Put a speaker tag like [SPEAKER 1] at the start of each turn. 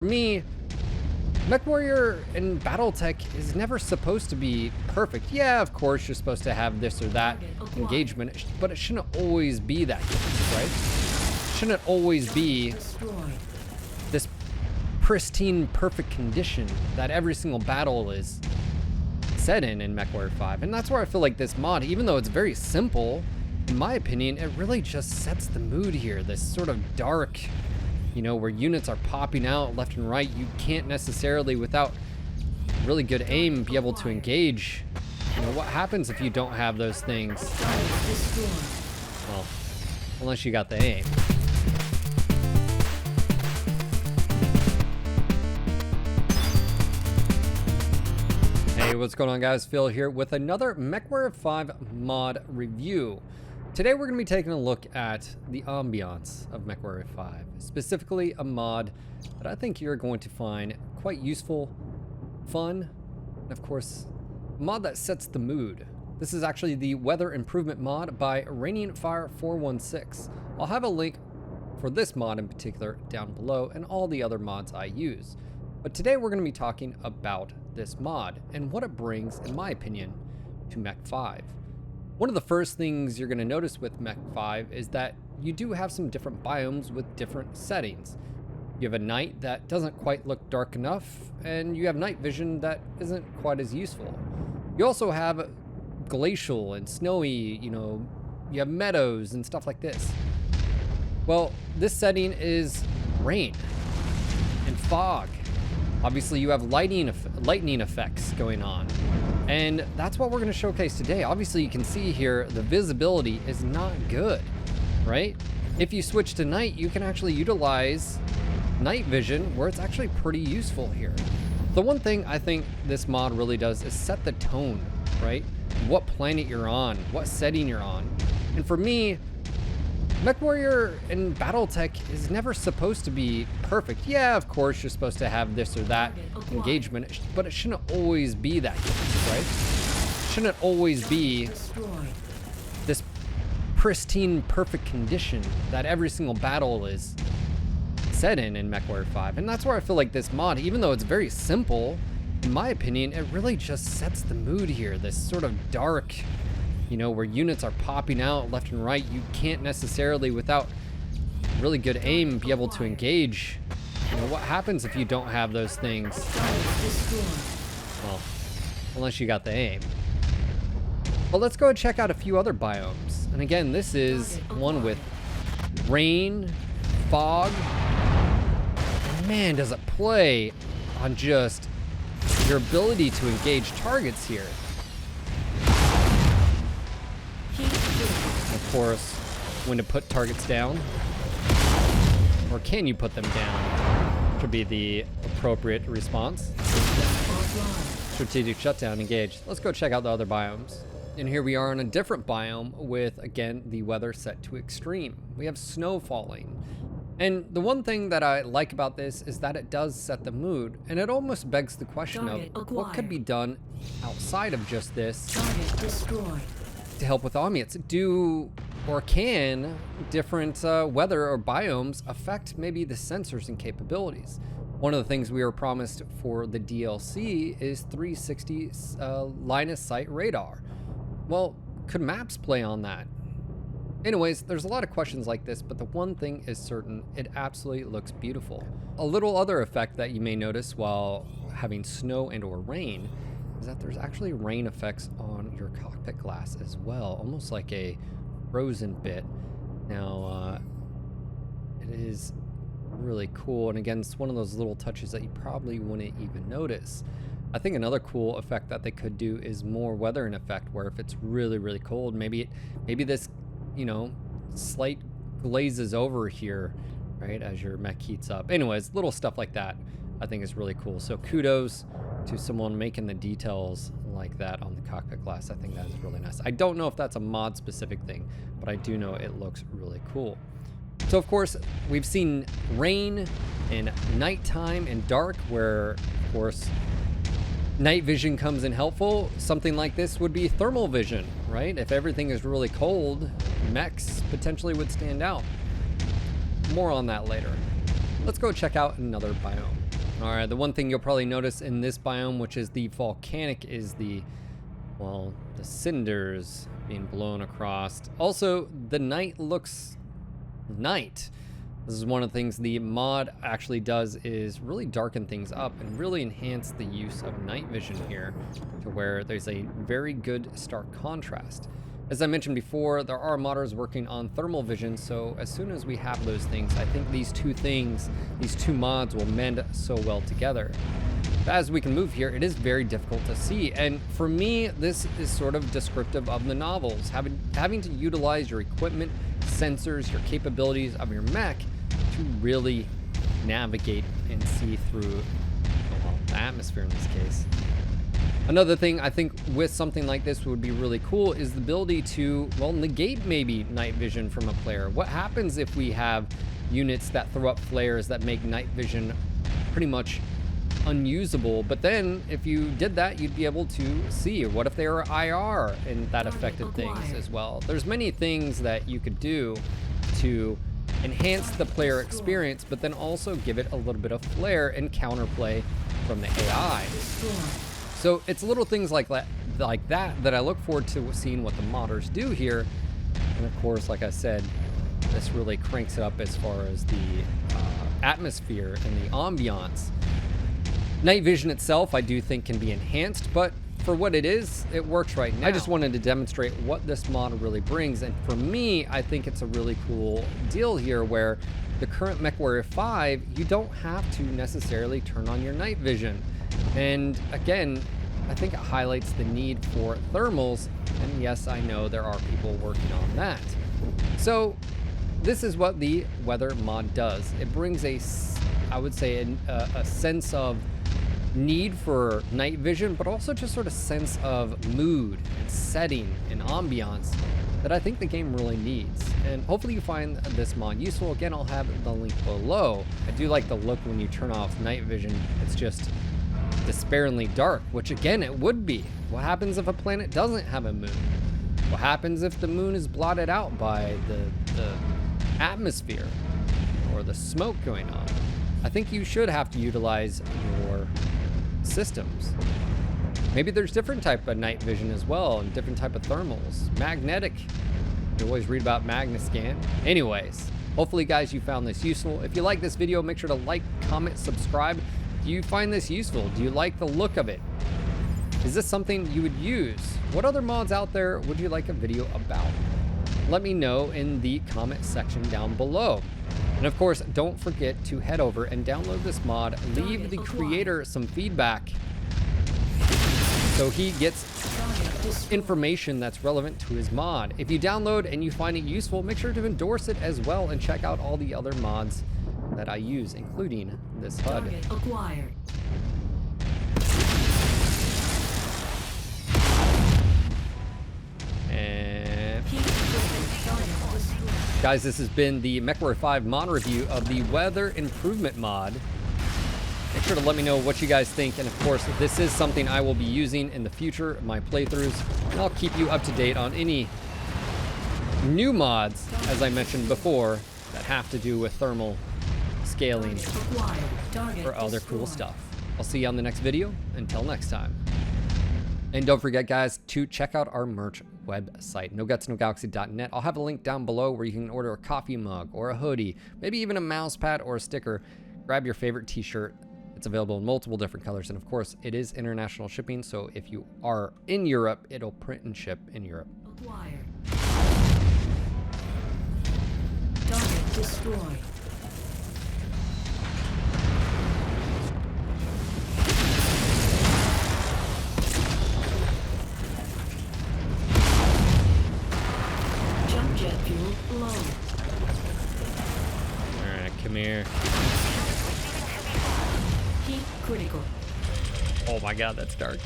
[SPEAKER 1] For me, Mechwarrior in Battletech is never supposed to be perfect. Yeah, of course, you're supposed to have this or that engagement, but it shouldn't always be that case, right? It shouldn't always be this pristine, perfect condition that every single battle is set in Mechwarrior 5. And that's where I feel like this mod, even though it's very simple, in my opinion, it really just sets the mood here. This sort of dark, you know, where units are popping out left and right. You can't necessarily, without really good aim, be able to engage. You know, what happens if you don't have those things? Well, unless you got the aim. Hey, what's going on, guys? Phil here with another Mechwarrior 5 mod review. Today we're going to be taking a look at the ambiance of Mechwarrior 5, specifically a mod that I think you're going to find quite useful, fun, and of course, a mod that sets the mood. This is actually the weather improvement mod by Radiant Fire 416. I'll have a link for this mod in particular down below and all the other mods I use. But today we're going to be talking about this mod and what it brings, in my opinion, to Mech 5. One of the first things you're going to notice with Mech 5 is that you do have some different biomes with different settings. You have a night that doesn't quite look dark enough, and you have night vision that isn't quite as useful. You also have glacial and snowy, you know, you have meadows and stuff like this. Well, this setting is rain and fog. Obviously, you have lightning effects going on. And that's what we're going to showcase today. Obviously, you can see here the visibility is not good, right? If you switch to night, you can actually utilize night vision where it's actually pretty useful here. The one thing I think this mod really does is set the tone, right? What planet you're on, what setting you're on. And for me, Mechwarrior in Battletech is never supposed to be perfect. Yeah, of course, you're supposed to have this or that engagement, but it shouldn't always be that case, right? It shouldn't always be this pristine, perfect condition that every single battle is set in Mechwarrior 5. And that's where I feel like this mod, even though it's very simple, in my opinion, it really just sets the mood here. This sort of dark, you know, where units are popping out left and right. You can't necessarily, without really good aim, be able to engage. You know, what happens if you don't have those things? Well, unless you got the aim. But let's go and check out a few other biomes. And again, this is one with rain, fog. And man, does it play on just your ability to engage targets here. Of course, when to put targets down, or can you put them down, should be the appropriate response. Strategic shutdown, engage. Let's go check out the other biomes. And here we are in a different biome with, again, the weather set to extreme. We have snow falling. And the one thing that I like about this is that it does set the mood, and it almost begs the question of what could be done outside of just this to help with ambiance. Do or can different weather or biomes affect maybe the sensors and capabilities? One of the things we were promised for the DLC is 360 line of sight radar. Well, could maps play on that? Anyways, there's a lot of questions like this, but the one thing is certain, it absolutely looks beautiful. A little other effect that you may notice while having snow and or rain is that there's actually rain effects on your cockpit glass as well, almost like a frozen bit. Now, it is really cool, and again, it's one of those little touches that you probably wouldn't even notice. I think another cool effect that they could do is more weathering effect, where if it's really, really cold, maybe this, you know, slight glazes over here, right, as your mech heats up. Anyways, little stuff like that I think is really cool. So kudos to someone making the details like that on the cockpit glass. I think that is really nice. I don't know if that's a mod specific thing, but I do know it looks really cool. So of course, we've seen rain and nighttime and dark, where of course night vision comes in helpful. Something like this would be thermal vision, right? If everything is really cold, mechs potentially would stand out. More on that later. Let's go check out another biome. All right, the one thing you'll probably notice in this biome, which is the volcanic, is the cinders being blown across. Also, the night looks night. This is one of the things the mod actually does, is really darken things up and really enhance the use of night vision here to where there's a very good stark contrast. As I mentioned before, there are modders working on thermal vision, so as soon as we have those things, I think these two mods will mend so well together. As we can move here, it is very difficult to see, and for me, this is sort of descriptive of the novels, having to utilize your equipment, sensors, your capabilities of your mech to really navigate and see through, well, the atmosphere in this case. Another thing I think with something like this would be really cool is the ability to, well, negate maybe night vision from a player. What happens if we have units that throw up flares that make night vision pretty much unusable? But then if you did that, you'd be able to see. What if they are IR and that affected things as well? There's many things that you could do to enhance the player experience, but then also give it a little bit of flair and counterplay from the AI. So it's little things like that that I look forward to seeing what the modders do here. And of course, like I said, this really cranks it up as far as the atmosphere and the ambiance. Night vision itself, I do think, can be enhanced, but for what it is, it works right now. I just wanted to demonstrate what this mod really brings, and for me, I think it's a really cool deal here where the current Mechwarrior 5, you don't have to necessarily turn on your night vision. And again, I think it highlights the need for thermals, and yes, I know there are people working on that. So this is what the weather mod does. It brings I would say a sense of need for night vision, but also just sort of sense of mood and setting and ambiance that I think the game really needs. And hopefully you find this mod useful. Again, I'll have the link below. I do like the look when you turn off night vision. It's just despairingly dark, which again, it would be. What happens if a planet doesn't have a moon? What happens if the moon is blotted out by the atmosphere or the smoke going on? I think you should have to utilize your systems. Maybe there's different type of night vision as well, and different type of thermals. Magnetic. You always read about Magnescan. Anyways, hopefully guys, you found this useful. If you like this video, make sure to like, comment, subscribe. Do you find this useful? Do you like the look of it? Is this something you would use? What other mods out there would you like a video about? Let me know in the comment section down below. And of course, don't forget to head over and download this mod. Leave the creator some feedback so he gets information that's relevant to his mod. If you download and you find it useful, make sure to endorse it as well and check out all the other mods that I use, including this HUD.
[SPEAKER 2] Acquired.
[SPEAKER 1] And guys, this has been the Mechwarrior 5 mod review of the weather improvement mod. Make sure to let me know what you guys think, and of course, this is something I will be using in the future of my playthroughs, and I'll keep you up to date on any new mods, as I mentioned before, that have to do with thermal scaling or other cool stuff. I'll see you on the next video. Until next time. And don't forget, guys, to check out our merch website, nogutsnogalaxy.net. I'll have a link down below where you can order a coffee mug or a hoodie, maybe even a mouse pad or a sticker. Grab your favorite t-shirt. It's available in multiple different colors. And of course, it is international shipping. So if you are in Europe, it'll print and ship in Europe.
[SPEAKER 2] Acquired. Target destroyed. Jet fuel low.
[SPEAKER 1] Alright, come here.
[SPEAKER 2] Heat critical.
[SPEAKER 1] Oh my god, that's dark.